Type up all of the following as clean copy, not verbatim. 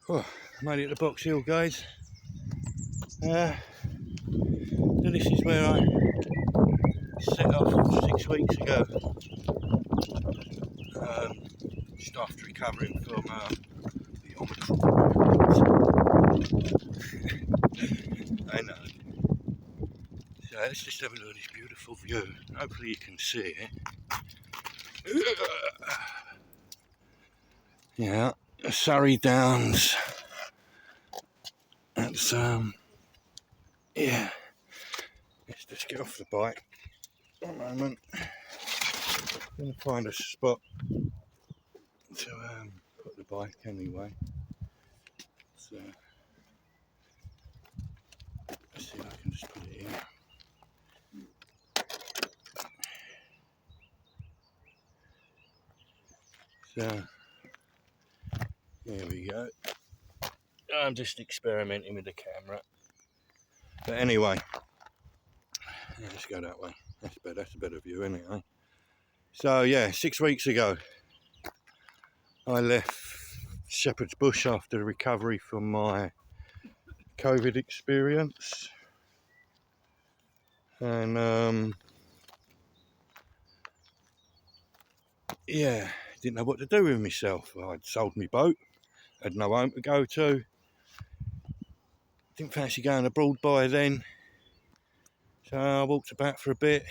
Oh, made it to Box Hill, guys. So this is where I set off 6 weeks ago, just after recovering from the Omicron. I know. So let's just have a look at this beautiful view. Hopefully you can see it. Yeah, Surrey Downs. That's yeah. Let's just get off the bike. One moment. I'm gonna find a spot to put the bike anyway. So let's see if I can just put it here. So there we go. I'm just experimenting with the camera. But anyway, let's go that way. That's better. That's a better view anyway. So yeah, 6 weeks ago, I left Shepherd's Bush after the recovery from my COVID experience, and yeah, didn't know what to do with myself. I'd sold my boat, had no home to go to, didn't fancy going abroad by then, so I walked about for a bit,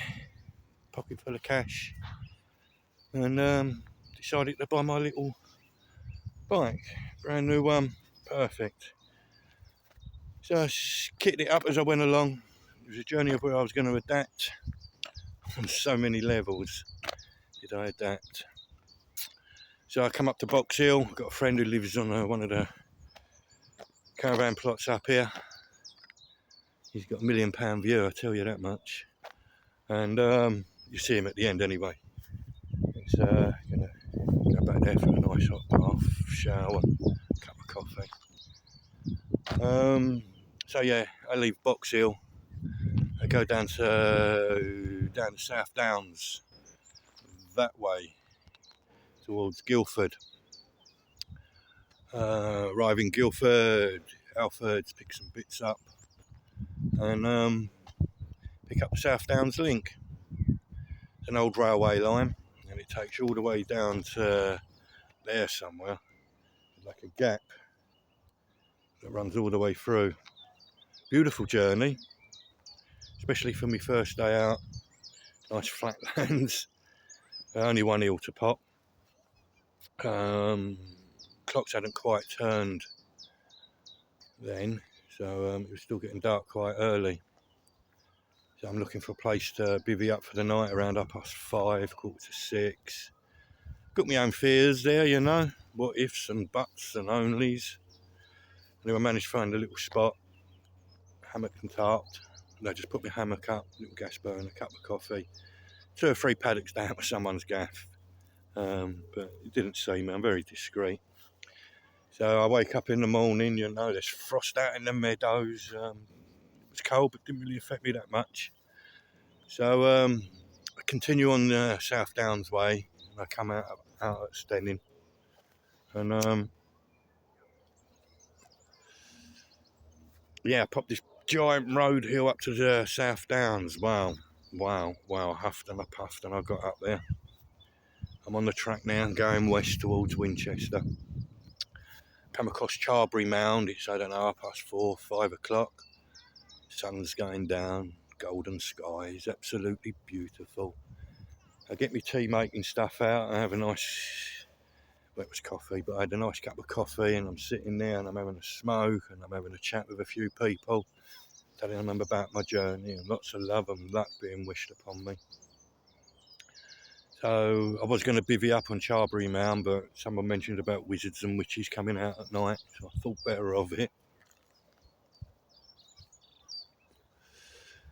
pocket full of cash, and decided to buy my little bike, brand new one, perfect. So I kitted it up as I went along. It was a journey of where I was going to adapt on so many levels. Did I adapt? So I come up to Box Hill. Got a friend who lives on one of the caravan plots up here. He's got £1 million view, I tell you that much. And you see him at the end anyway. It's gonna go back there for a nice hot bath, shower, cup of coffee. So yeah, I leave Box Hill. I go down to South Downs that way towards Guildford. Arrive in Guildford, Alford's, pick some bits up, and pick up the South Downs link. It's an old railway line, and it takes you all the way down to there somewhere, like a gap that runs all the way through. Beautiful journey, especially for my first day out. Nice flat lands, only one hill to pop. Clocks hadn't quite turned then, so it was still getting dark quite early. So I'm looking for a place to bivvy up for the night around 5:30, 5:45. Got my own fears there, you know, what ifs and buts and onlys. Anyway, I managed to find a little spot, hammock and tarped. And I just put my hammock up, little gas burner, a cup of coffee, 2 or 3 paddocks down with someone's gaff. But it didn't see me, I'm very discreet. So I wake up in the morning, you know, there's frost out in the meadows. It was cold, but didn't really affect me that much. So I continue on the South Downs way, and I come out at Stenning. And yeah, I popped this giant road hill up to the South Downs. Wow, huffed and I puffed, and I got up there. I'm on the track now, going west towards Winchester. Come across Charbry Mound. It's, I don't know, 4:30, 5 o'clock. Sun's going down, golden skies, absolutely beautiful. I get my tea making stuff out. I have a nice, well, it was coffee, but I had a nice cup of coffee, and I'm sitting there and I'm having a smoke and I'm having a chat with a few people, telling them about my journey, and lots of love and luck being wished upon me. So I was going to bivvy up on Charbry Mound, but someone mentioned about wizards and witches coming out at night, so I thought better of it.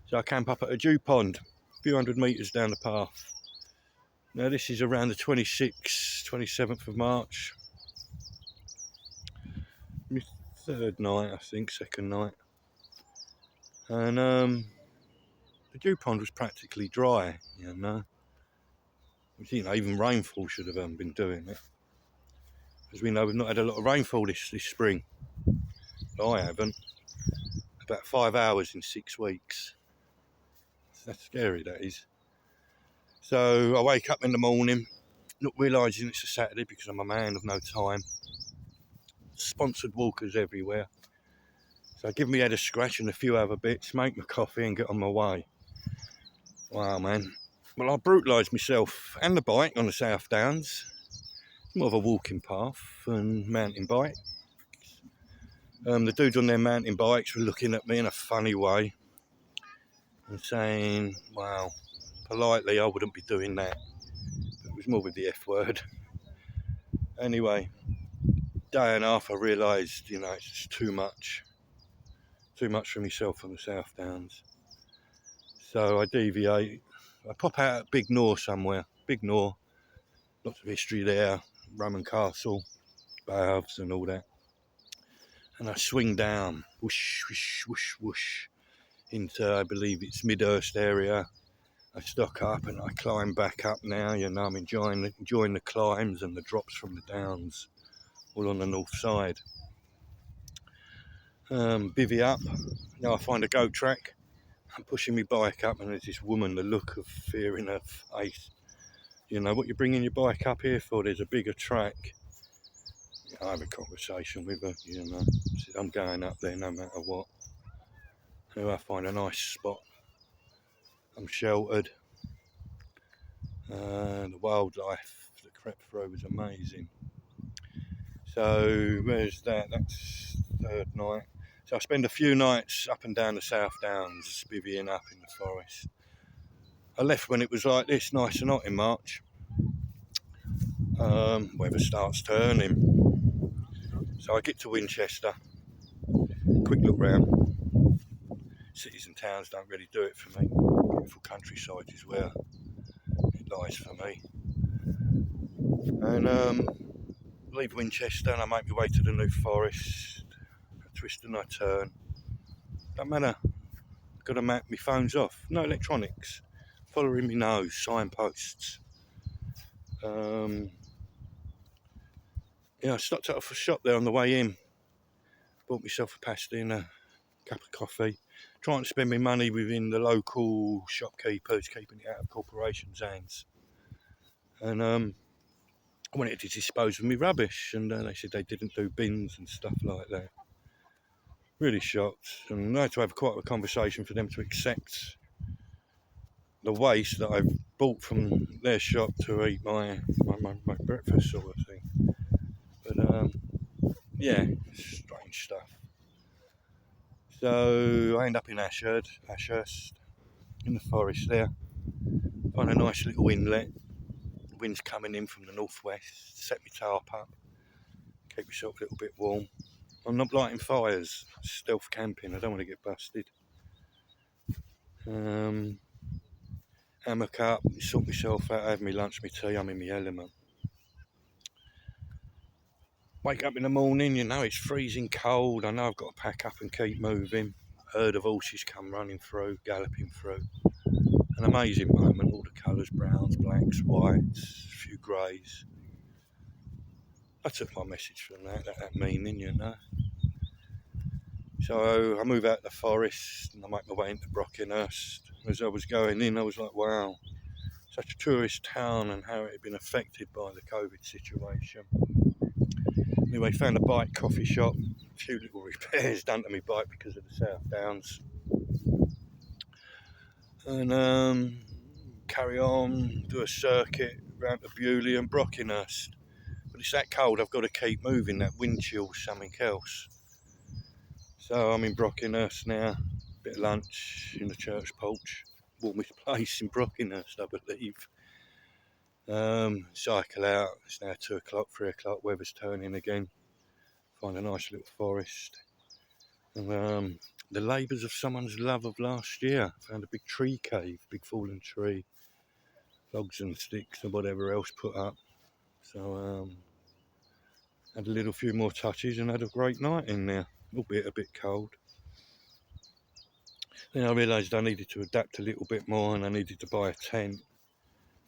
So I camp up at a dew pond, a few hundred metres down the path. Now this is around the 26th, 27th of March. My 3rd night, I think, 2nd night. And the dew pond was practically dry, you know. Even rainfall should have been doing it. As we know, we've not had a lot of rainfall this spring. I haven't. About 5 hours in 6 weeks. That's scary, that is. So I wake up in the morning, not realising it's a Saturday because I'm a man of no time. Sponsored walkers everywhere. So I give me head a scratch and a few other bits, make my coffee and get on my way. Wow, man. Well, I brutalised myself and the bike on the South Downs. It's more of a walking path and mountain bike. The dudes on their mountain bikes were looking at me in a funny way and saying, wow, politely, I wouldn't be doing that. But it was more with the F word. Anyway, day and a half, I realised, it's just too much for myself on the South Downs. So I deviate. I pop out at Big Nor somewhere. Big Nor, lots of history there, Roman castle, baths and all that. And I swing down, whoosh, whoosh, whoosh, whoosh, into, I believe it's Midhurst area. I stock up and I climb back up now. I'm enjoying the climbs and the drops from the downs, all on the north side. Bivvy up. Now I find a goat track. I'm pushing my bike up and there's this woman, the look of fear in her face. What you're bringing your bike up here for? There's a bigger track. I have a conversation with her, said I'm going up there no matter what. I find a nice spot. I'm sheltered. The wildlife that crept through was amazing. So where's that? That's third night. So I spend a few nights up and down the South Downs, bivvying up in the forest. I left when it was like this, nice and hot in March. Weather starts turning. So I get to Winchester, quick look round. Cities and towns don't really do it for me. Beautiful countryside is where it lies for me. And leave Winchester and I make my way to the New Forest. I twist and I turn. Don't matter. Got a map, my phone's off. No electronics. Following me nose, signposts. I stopped at a shop there on the way in. Bought myself a pasty and a cup of coffee. Trying to spend my money within the local shopkeepers, keeping it out of corporations' hands. And I wanted to dispose of my rubbish, and they said they didn't do bins and stuff like that. Really shocked, and I had to have quite a conversation for them to accept the waste that I've bought from their shop to eat my breakfast sort of thing. But yeah, strange stuff. So I end up in Ashurst, in the forest there. Find a nice little inlet. The wind's coming in from the northwest. Set my tarp up. Keep myself a little bit warm. I'm not lighting fires. Stealth camping. I don't want to get busted. Hammock up, sort myself out, have my lunch, my tea. I'm in my element. Wake up in the morning, it's freezing cold. I know I've got to pack up and keep moving. A herd of horses come running through, galloping through. An amazing moment, all the colours, browns, blacks, whites, a few greys. I took my message from that meaning, So I move out of the forest and I make my way into Brockenhurst. As I was going in, I was like, wow, such a tourist town and how it had been affected by the COVID situation. Anyway, found a bike coffee shop, a few little repairs done to my bike because of the South Downs. And carry on, do a circuit round to Bewley and Brockenhurst. But it's that cold, I've got to keep moving, that wind chill's something else. So I'm in Brockenhurst now, bit of lunch in the church porch. Warmest place in Brockenhurst, I believe. Cycle out, it's now 2 o'clock, 3 o'clock, weather's turning again. Find a nice little forest. And the labours of someone's love of last year. Found a big tree cave, big fallen tree. Logs and sticks and whatever else put up. So had a little few more touches and had a great night in there, albeit a bit cold. Then I realised I needed to adapt a little bit more and I needed to buy a tent.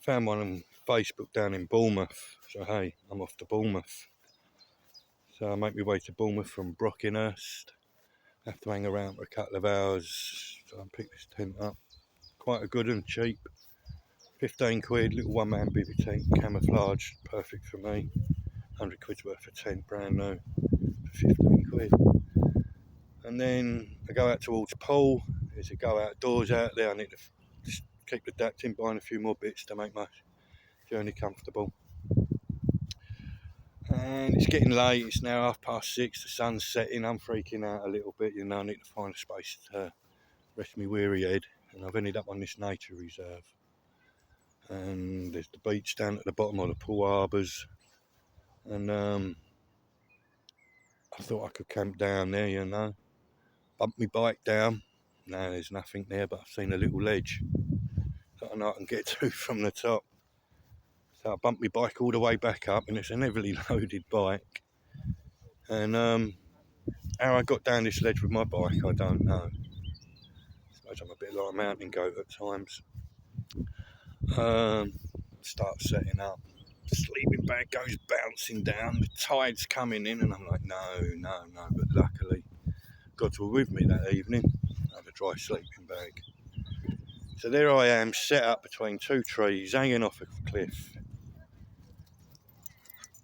Found one on Facebook down in Bournemouth. So hey, I'm off to Bournemouth. So I make my way to Bournemouth from Brockenhurst. Have to hang around for a couple of hours. So I pick this tent up. Quite a good and cheap. 15 quid, little one-man bivvy tent, camouflage, perfect for me. 100 quid's worth of tent, brand new, for 15 quid. And then I go out towards Poole. There's a go outdoors out there. I need to just keep adapting, buying a few more bits to make my journey comfortable. And it's getting late, it's now 6:30, the sun's setting. I'm freaking out a little bit, you know. I need to find a space to rest my weary head. And I've ended up on this nature reserve. And there's the beach down at the bottom of the Poole Harbours. And I thought I could camp down there, you know. Bumped my bike down. No, there's nothing there, but I've seen a little ledge that I know I can get to from the top. So I bumped my bike all the way back up, and it's an heavily loaded bike. And how I got down this ledge with my bike, I don't know. I suppose I'm a bit like a mountain goat at times. Start setting up. The sleeping bag goes bouncing down. The tide's coming in, and I'm like, no. But luckily, gods were with me that evening. I had a dry sleeping bag. So there I am, set up between two trees, hanging off a cliff.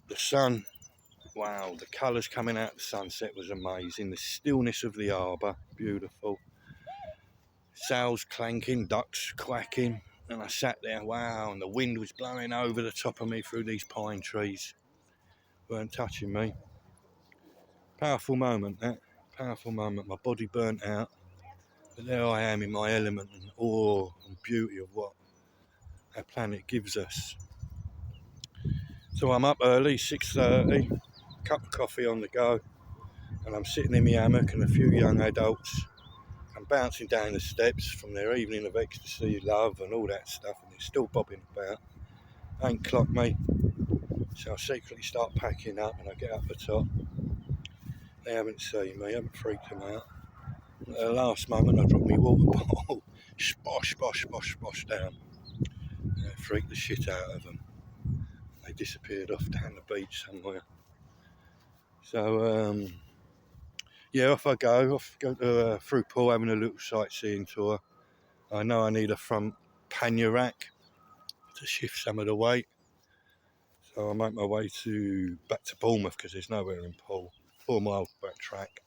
The sun, wow, the colours coming out of the sunset was amazing. The stillness of the harbour, beautiful. Sails clanking, ducks quacking, and I sat there, wow, and the wind was blowing over the top of me through these pine trees. Weren't touching me. Powerful moment, that. Powerful moment. My body burnt out, but there I am in my element and awe and beauty of what our planet gives us. So I'm up early, 6:30, cup of coffee on the go, and I'm sitting in my hammock, and a few young adults come bouncing down the steps from their evening of ecstasy, love and all that stuff, and it's still bobbing about. Ain't clocked me, so I secretly start packing up, and I get up the top. They haven't seen me, haven't freaked them out. At the last moment I drop my water bottle, sposh down. Freaked the shit out of them. They disappeared off down the beach somewhere. So yeah, off I go to through Poole, having a little sightseeing tour. I know I need a front pannier rack to shift some of the weight, so I make my way back to Bournemouth because there's nowhere in Poole. 4 miles back track,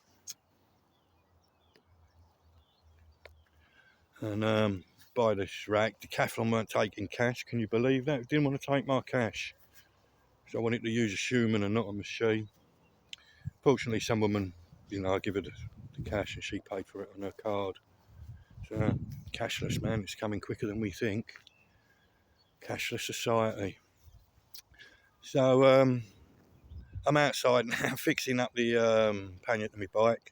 and buy this rack. Decathlon weren't taking cash. Can you believe that? Didn't want to take my cash, so I wanted to use a Schumann and not a machine. Fortunately, some woman, you know, I give her the cash and she paid for it on her card. So cashless, man, it's coming quicker than we think. Cashless society. So I'm outside now fixing up the pannier to my bike.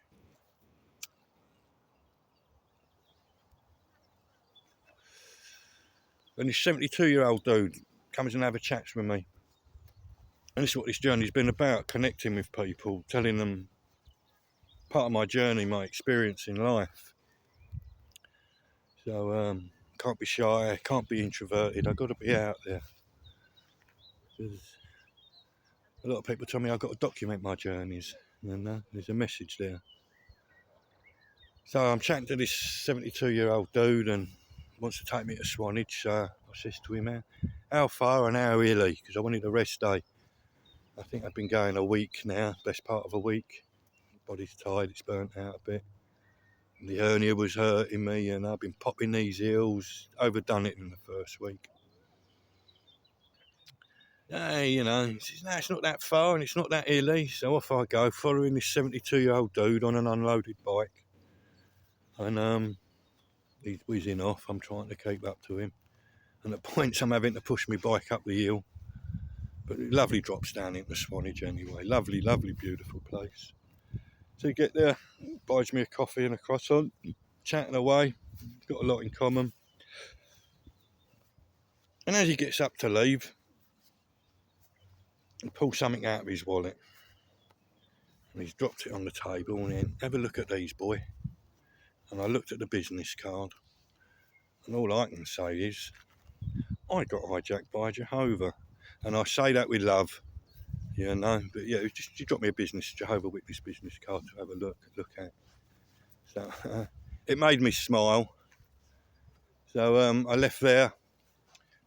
And this 72-year-old dude comes and have a chat with me. And this is what this journey's been about, connecting with people, telling them part of my journey, my experience in life. So can't be shy, can't be introverted, I've got to be out there. A lot of people tell me I've got to document my journeys, and there's a message there. So I'm chatting to this 72-year-old dude and wants to take me to Swanage. So I says to him, how far and how early? Because I wanted a rest day. I think I've been going a week now, best part of a week. Body's tired, it's burnt out a bit. And the hernia was hurting me, and I've been popping these heels, overdone it in the first week. Hey, you know, he says, no, it's not that far and it's not that hilly. So off I go, following this 72-year-old dude on an unloaded bike. And he's whizzing off, I'm trying to keep up to him. And at points I'm having to push my bike up the hill. But lovely drops down into Swanage anyway. Lovely, beautiful place. So you get there, buys me a coffee and a croissant, chatting away, got a lot in common. And as he gets up to leave, he pulls something out of his wallet. And he's dropped it on the table and then, have a look at these, boy. And I looked at the business card. And all I can say is, I got hijacked by Jehovah. And I say that with love. Yeah, no, but yeah, it was just, she dropped me a Jehovah's Witness business card to have a look at. So it made me smile. So I left there,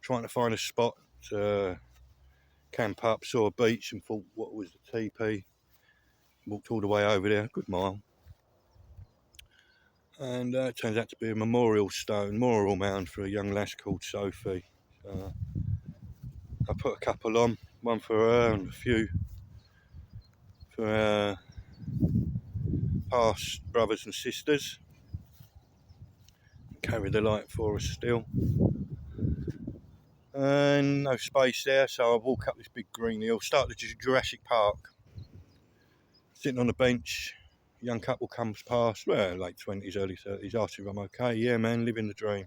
trying to find a spot to camp up, saw a beach and thought, what was the TP? Walked all the way over there, a good mile. And it turns out to be a memorial mound for a young lass called Sophie. So I put a couple on, one for her and a few for her past brothers and sisters. Carry the light for us still. And no space there, so I walk up this big green hill, start the Jurassic Park. Sitting on a bench, a young couple comes past, well, late 20s, early 30s, asking if I'm okay. Yeah, man, living the dream.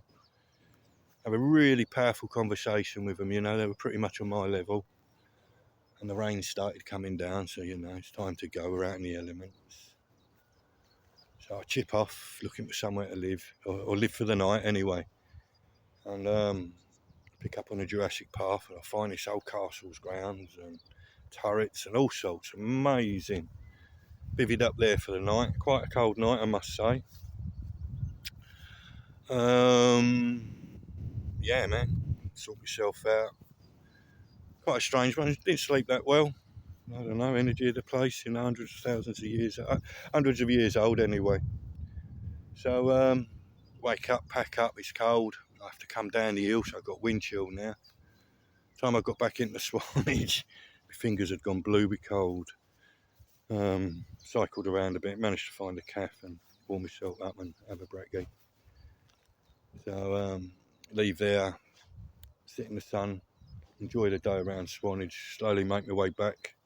Have a really powerful conversation with them, you know, they were pretty much on my level. And the rain started coming down, so, you know, it's time to go. We're out in the elements. So I chip off, looking for somewhere to live, or live for the night anyway. And pick up on a Jurassic path, and I find this old castle's grounds and turrets and all sorts. Amazing. Bivvied up there for the night. Quite a cold night, I must say. Yeah, man. Sort myself out. Quite a strange one. Didn't sleep that well. I don't know, energy of the place, you know, hundreds of years old anyway. So wake up, pack up, it's cold. I have to come down the hill, so I've got wind chill now. Time I got back into Swanage, my fingers had gone blue with cold. Cycled around a bit, managed to find a cafe and warm myself up and have a brekkie. So leave there, sit in the sun, enjoy the day around Swanage, slowly make my way back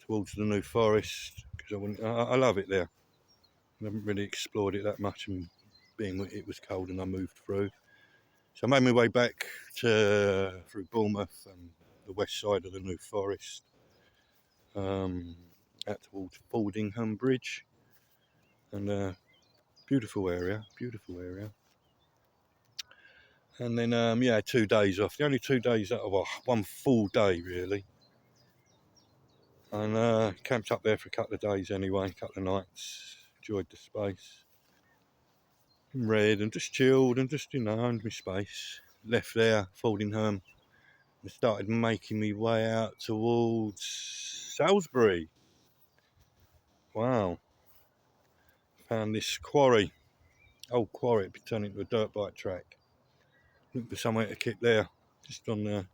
towards the New Forest, because I love it there. I haven't really explored it that much, and being it was cold and I moved through. So I made my way back through Bournemouth and the west side of the New Forest, out towards Fordingham Bridge, and beautiful area. And then, 2 days off. The only 2 days out of one full day, really. And camped up there for a couple of days anyway, a couple of nights. Enjoyed the space. And read and just chilled and just, owned my space. Left there, Fordingham, and started making my way out towards Salisbury. Wow. Found this quarry. Old quarry, it turned into a dirt bike track. Looking for somewhere to kick there, just on the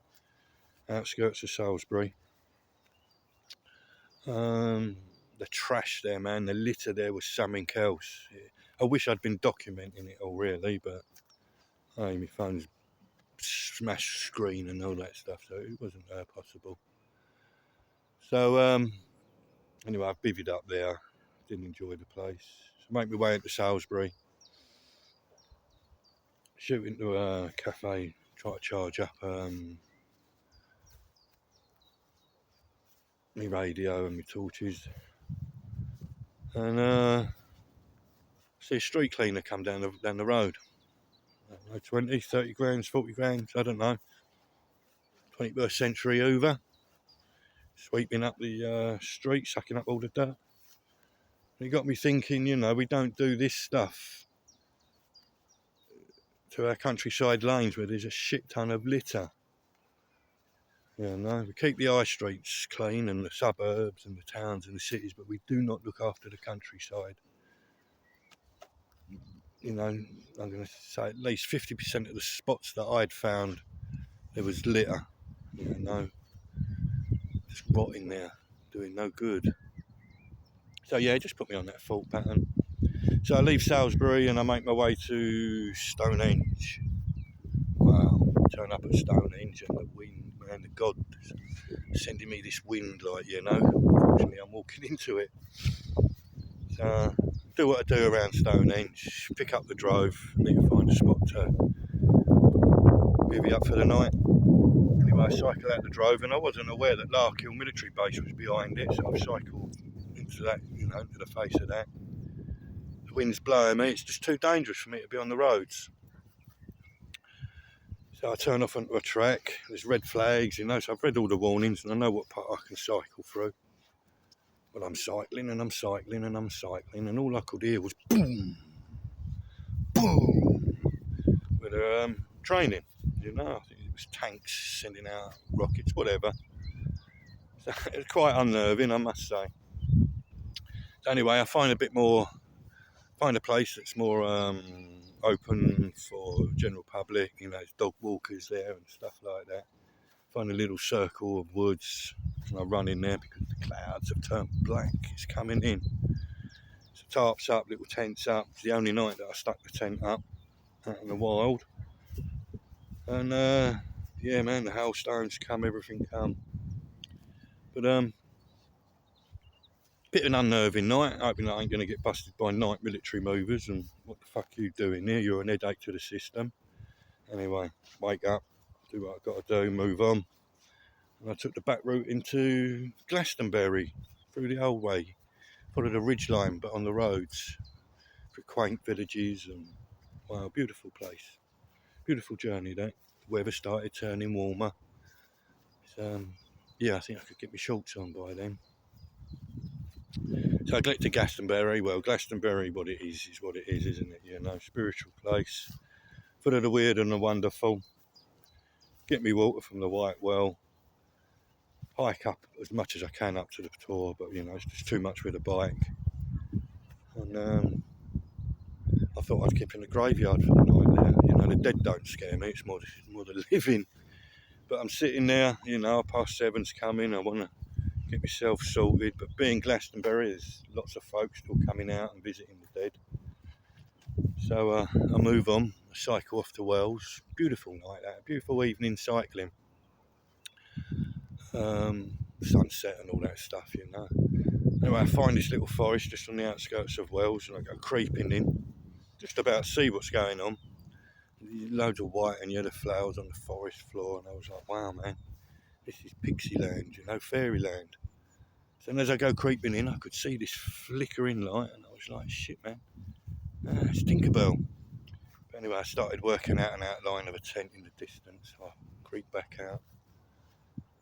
outskirts of Salisbury. The trash there, man, the litter there was something else. I wish I'd been documenting it all, really, but my phone's smashed screen and all that stuff, so it wasn't possible. So anyway, I've bivvied up there, didn't enjoy the place. So make my way into Salisbury, shoot into a cafe, try to charge up my radio and my torches, and see a street cleaner come down the road. 20, 30 grams, 40 grams, I don't know. 21st century Hoover, sweeping up the street, sucking up all the dirt. And it got me thinking, we don't do this stuff to our countryside lanes where there's a shit ton of litter. We keep the high streets clean and the suburbs and the towns and the cities, but we do not look after the countryside. I'm going to say at least 50% of the spots that I'd found, there was litter. Just rotting there, doing no good. So yeah, it just put me on that thought pattern. So I leave Salisbury and I make my way to Stonehenge. Wow, turn up at Stonehenge and the wind, man, the gods sending me this wind, Fortunately, I'm walking into it. So do what I do around Stonehenge, pick up the drove, need to find a spot to bivvy up for the night. Anyway, I cycle out the drove, and I wasn't aware that Larkhill military base was behind it, so I've cycled into that, into the face of that. The wind's blowing me, it's just too dangerous for me to be on the roads. So I turn off onto a track, there's red flags, you know, so I've read all the warnings and I know what part I can cycle through. But I'm cycling and I'm cycling and I'm cycling, and all I could hear was boom, boom, with training, you know. I think it was tanks sending out rockets, whatever. So it was quite unnerving, I must say. So anyway, I find a place that's more open for general public, you know, there's dog walkers there and stuff like that. Find a little circle of woods, and I run in there because the clouds have turned black, it's coming in. So tarps up, little tents up. It's the only night that I stuck the tent up out in the wild. And yeah, man, the hailstones come, everything come. But bit of an unnerving night. Hoping I ain't going to get busted by night military movers and what the fuck are you doing here? You're an headache to the system. Anyway, wake up, do what I've got to do, move on. And I took the back route into Glastonbury through the old way. Followed a ridge line, but on the roads, through quaint villages, and wow, beautiful place. Beautiful journey that. The weather started turning warmer. So, yeah, I think I could get my shorts on by then. So I get to Glastonbury. Well, Glastonbury, what it is what it is, isn't it? You know, spiritual place, full of the weird and the wonderful. Get me water from the White Well. Hike up as much as I can up to the Tor, but you know, it's just too much with a bike. And I thought I'd keep in the graveyard for the night there. You know, the dead don't scare me, it's more the living. But I'm sitting there, you know, 7:30's coming, I want to get myself sorted. But being Glastonbury, there's lots of folks still coming out and visiting the dead. So I move on, I cycle off to Wells. Beautiful night that, beautiful evening cycling. Sunset and all that stuff, you know. Anyway, I find this little forest just on the outskirts of Wells, and I go creeping in, just about to see what's going on. Loads of white and yellow flowers on the forest floor, and I was like, wow, man, this is pixie land, you know, fairyland. So as I go creeping in, I could see this flickering light, and I was like, shit, man, it's Tinkerbell. But anyway, I started working out an outline of a tent in the distance. I creep back out,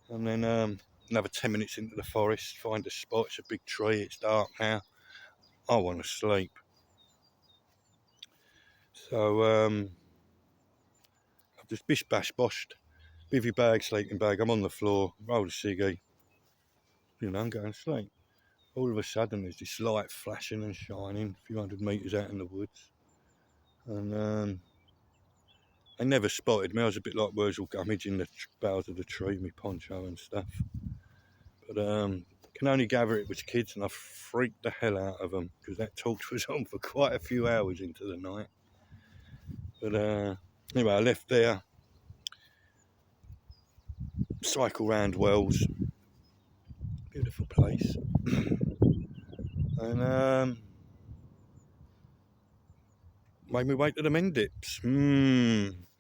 and then another 10 minutes into the forest, find a spot. It's a big tree, it's dark now, I want to sleep. So I've just bish bash boshed, bivvy bag, sleeping bag, I'm on the floor, roll a ciggy, you know, I'm going to sleep. All of a sudden there's this light flashing and shining a few hundred metres out in the woods, and they never spotted me. I was a bit like Wurzel Gummidge in the boughs of the tree, my poncho and stuff. But can only gather it was kids, and I freaked the hell out of them because that torch was on for quite a few hours into the night. But anyway, I left there, cycle round Wells, beautiful place, and made me way to the Mendips.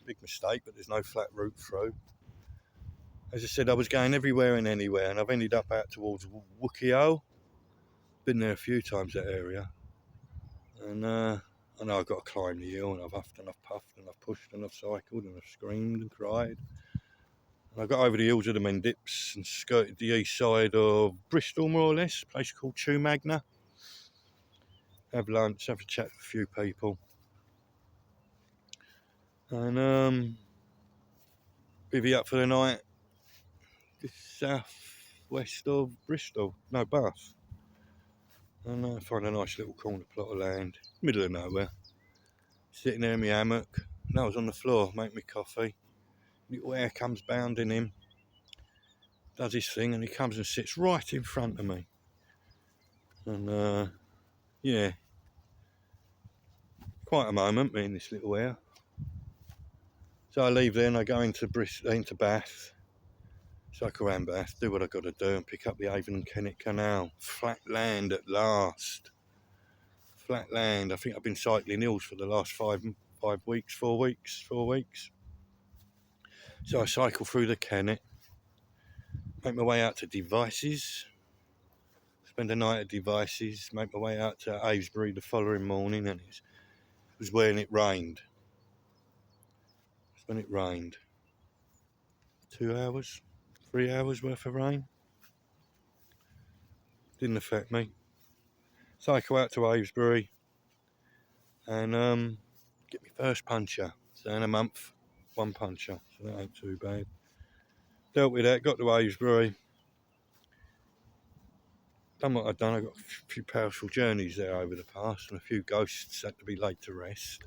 Big mistake, but there's no flat route through. As I said, I was going everywhere and anywhere, and I've ended up out towards Wookio. Been there a few times, that area. And I know I've got to climb the hill, and I've huffed and I've puffed and I've pushed and I've cycled and I've screamed and cried. And I got over the hills of the Mendips and skirted the east side of Bristol, more or less, a place called Chumagna. Have lunch, have a chat with a few people. And bivvy up for the night just south-west of Bristol, no, Bath. And I find a nice little corner plot of land, middle of nowhere. Sitting there in my hammock, and I was on the floor, make me coffee. Little hare comes bounding in, does his thing, and he comes and sits right in front of me. And yeah, quite a moment, me and this little hare. So I leave there and I go into Bath, cycle around Bath, do what I got to do, and pick up the Avon and Kennet Canal. Flat land at last. Flat land. I think I've been cycling hills for the last 4 weeks. So I cycle through the Kennet, make my way out to Devices, spend a night at Devices, make my way out to Avesbury the following morning, and it was when it rained. It's when it rained. 2 hours, 3 hours worth of rain. Didn't affect me. So I go out to Avesbury and get my first puncher. So in a month, one puncher, so that ain't too bad. Dealt with that, got to Avesbury. Done what I'd done. I got a few powerful journeys there over the past, and a few ghosts had to be laid to rest.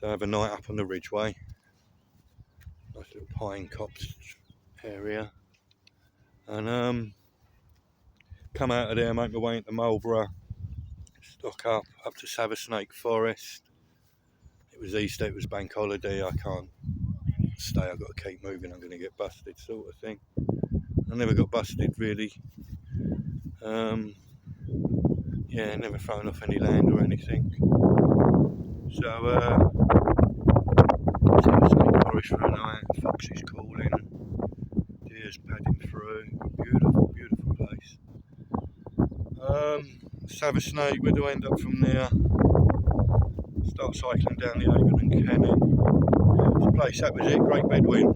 So I have a night up on the Ridgeway, nice little pine copse area, and come out of there, make my way into Marlborough, stock up to Savasnake Forest. It was Easter, it was bank holiday. I can't stay. I've got to keep moving. I'm going to get busted, sort of thing. I never got busted really. Yeah, never thrown off any land or anything. So Savasnake Forest for a night. Foxes calling, deers padding through. Beautiful, beautiful place. Savasnake, where do I end up from there? Start cycling down the Avon and Kennet. It's a place, that was it, Great Bedouin.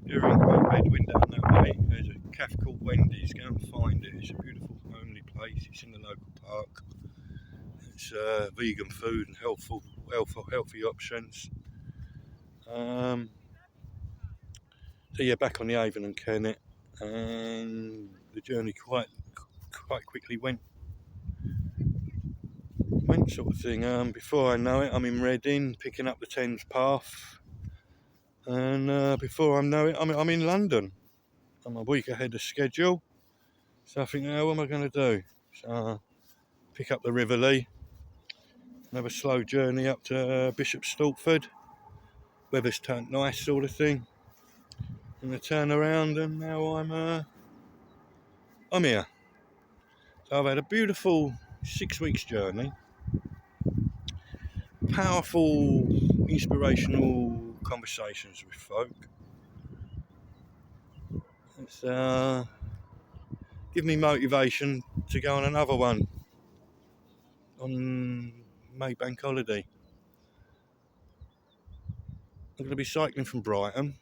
You're in Great Bedouin down that way. There's a cafe called Wendy's, go and find it. It's a beautiful, homely place. It's in the local park. It's vegan food and healthy options. So yeah, back on the Avon and Kennet, and the journey quite quickly went sort of thing. Before I know it, I'm in Reading, picking up the Thames Path, and before I know it, I'm in London. I'm a week ahead of schedule, so I think, what am I going to do? So pick up the River Lee, and have a slow journey up to Bishop Stortford. Weather's turned nice, sort of thing, and I turn around, and now I'm here. So I've had a beautiful 6 weeks journey. Powerful, inspirational conversations with folk. It's give me motivation to go on another one on May Bank Holiday. I'm going to be cycling from Brighton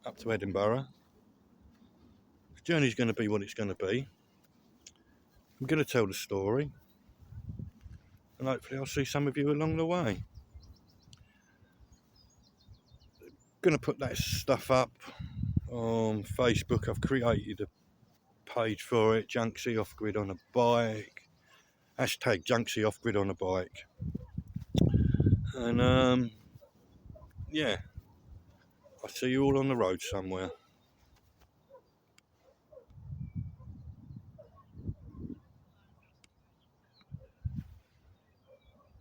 up to Edinburgh. The journey's going to be what it's going to be. I'm going to tell the story, and hopefully I'll see some of you along the way. Going to put that stuff up on Facebook. I've created a page for it, Junksy Off Grid on a Bike, hashtag Junksy Off Grid on a Bike, and yeah, I'll see you all on the road somewhere.